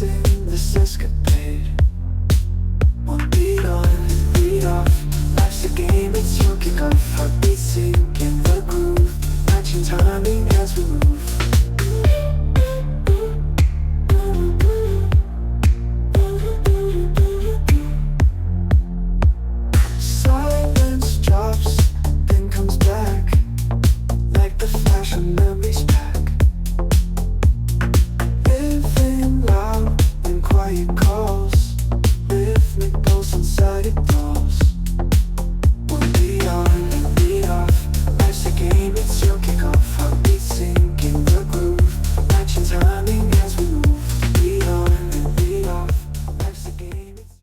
missing this escapade. One beat on, beat off. Life's a game, it's your kickoff. Heartbeat sync in the groove, matching timing as we move. Silence drops, then comes back, like the flash of memories back. Living loud when quiet calls, rhythmic pulse inside it falls. One beat on, beat off. Life's a game, it's your